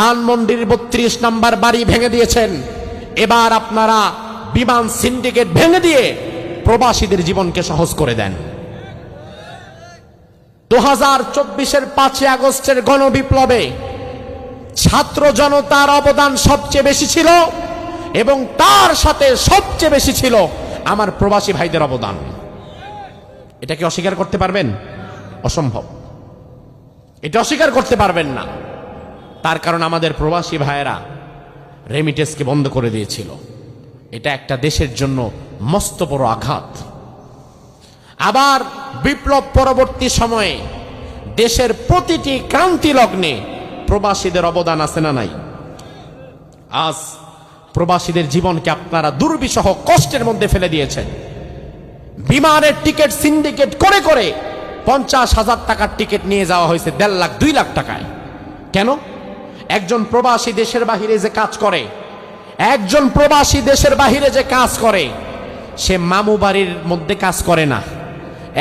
ধানমন্ডির ৩২ নম্বর বাড়ি ভেঙে দিয়েছেন। এবার আপনারা বিমান সিন্ডিকেট ভেঙে দিয়ে প্রবাসীদের জীবনকে সহজ করে দেন। 2024-এর 5 আগস্টের গণবিপ্লবে ছাত্র জনতার অবদান সবচেয়ে বেশি ছিল এবং তার সাথে সবচেয়ে বেশি ছিল আমার প্রবাসী ভাইদের অবদান। এটা কি অস্বীকার করতে পারবেন? অসম্ভব, এটা অস্বীকার করতে পারবেন না। তার কারণ আমাদের প্রবাসী ভাইয়েরা রেমিটেন্সকে বন্ধ করে দিয়েছিল। এটা একটা দেশের জন্য মস্ত বড় আঘাত। আবার বিপ্লব পরবর্তী সময়ে দেশের প্রতিটি ক্রান্তি লগ্নে প্রবাসীদের অবদান আছে না নাই? আজ প্রবাসীদের জীবনকে আপনারা দুর্বিষহ কষ্টের মধ্যে ফেলে দিয়েছেন। বিমানের টিকিট সিন্ডিকেট করে করে 50,000 টাকার টিকিট নিয়ে যাওয়া হয়েছে 1.5 লাখ 2 লাখ টাকায়। কেন? একজন প্রবাসী দেশের বাহিরে যে কাজ করে, একজন প্রবাসী দেশের বাহিরে যে কাজ করে, সে মামু বাড়ির মধ্যে কাজ করে না।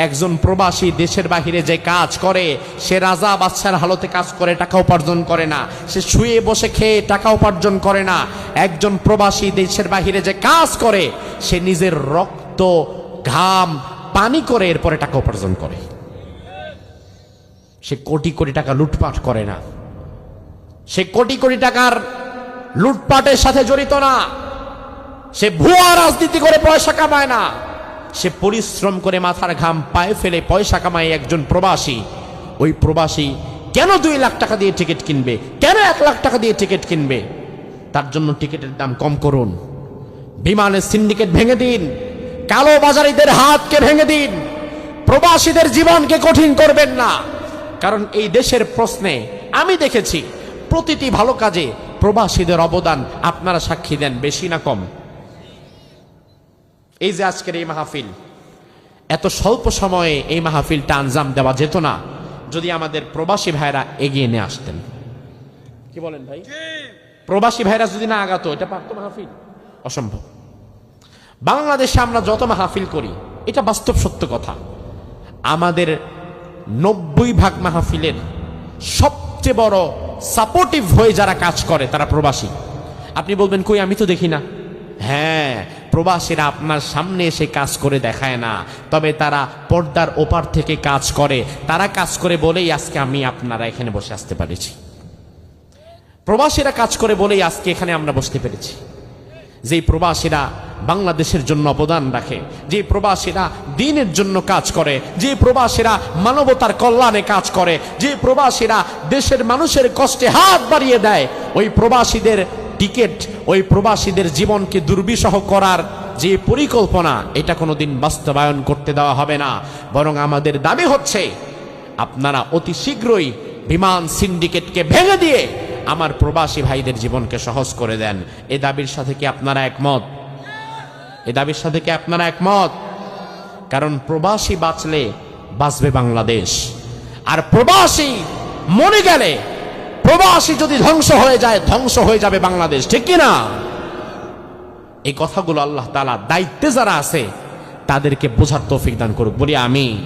একজন প্রবাসী দেশের বাহিরে যে কাজ করে, সে রাজা বাদশার হালতে কাজ করে টাকা উপার্জন করে না। সে শুয়ে বসে খেয়ে টাকা উপার্জন করে না। একজন প্রবাসী দেশের বাহিরে যে কাজ করে, সে নিজের রক্ত ঘাম পানি করে এরপরে টাকা উপার্জন করে। সে কোটি কোটি টাকা লুটপাট করে না। সে কোটি কোটি টাকার লুটপাটের সাথে জড়িত না। সে ভুয়া রাজনীতি করে পয়সা কামায় না। সে পরিশ্রম করে মাথার ঘাম পায়ে ফেলে পয়সা কামায় একজন প্রবাসী। ওই প্রবাসী কেন 2 লাখ টাকা দিয়ে টিকিট কিনবে? কেন 1 লাখ টাকা দিয়ে টিকিট কিনবে? তার জন্য টিকিটের দাম কম করুন। বিমানের সিন্ডিকেট ভেঙে দিন। কালো বাজারিদের হাতকে ভেঙে দিন। প্রবাসীদের জীবনকে কঠিন করবেন না। কারণ এই দেশের প্রশ্নে আমি দেখেছি প্রতিটি ভালো কাজে প্রবাসীদের অবদান আপনারা সাক্ষী দেন, বেশি না কম? এই যে আজকের এই মাহফিল, এত স্বল্প সময়ে এই মাহফিলটা আঞ্জাম দেওয়া যেত না যদি আমাদের প্রবাসী ভাইরা এগিয়ে নিয়ে আসতেন। কি বলেন ভাই? প্রবাসী ভাইরা যদি না আগাতো, এটা পারতো মাহফিল? অসম্ভব। বাংলাদেশে আমরা যত মাহফিল করি, এটা বাস্তব সত্য কথা, আমাদের 90% মাহফিলের সবচেয়ে বড় সাপোর্টিভ হয়ে যারা কাজ করে তারা প্রবাসী। আপনি বলবেন কই, আমি তো দেখি না। হ্যাঁ, প্রবাসীরা আপনার সামনে এসে কাজ করে দেখায় না, তবে তারা পর্দার ওপার থেকে কাজ করে। তারা কাজ করে বলেই আজকে আমি আপনারা এখানে বসে আসতে পেরেছি। প্রবাসীরা কাজ করে বলেই আজকে এখানে আমরা বসতে পেরেছি। যেই প্রবাসীরা বাংলাদেশের জন্য অবদান রাখে, যে প্রবাসীরা দ্বীনের জন্য কাজ করে, যে প্রবাসীরা মানবতার কল্যাণে কাজ করে, যে প্রবাসীরা দেশের মানুষের কষ্টে হাত বাড়িয়ে দেয়, ওই প্রবাসীদের টিকিট, ওই প্রবাসীদের জীবনকে দুর্বিষহ করার যে পরিকল্পনা, এটা কোনোদিন বাস্তবায়ন করতে দেওয়া হবে না। বরং আমাদের দাবি হচ্ছে আপনারা অতি শীঘ্রই বিমান সিন্ডিকেটকে ভেঙে দিয়ে আমার প্রবাসী ভাইদের জীবনকে সহজ করে দেন। এ দাবির সাথে কি আপনারা একমত? এ দাবির সাথে কি আপনারা একমত? কারণ প্রবাসী বাঁচলে বাঁচবে বাংলাদেশ, আর প্রবাসী মরে গেলে, প্রবাসী যদি ধ্বংস হয়ে যায়, ধ্বংস হয়ে যাবে বাংলাদেশ। ঠিক কিনা? এই কথাগুলো আল্লাহ তাআলা দায়িত্বে যারা আছে তাদেরকে বোঝার তৌফিক দান করুক, বলি আমিন।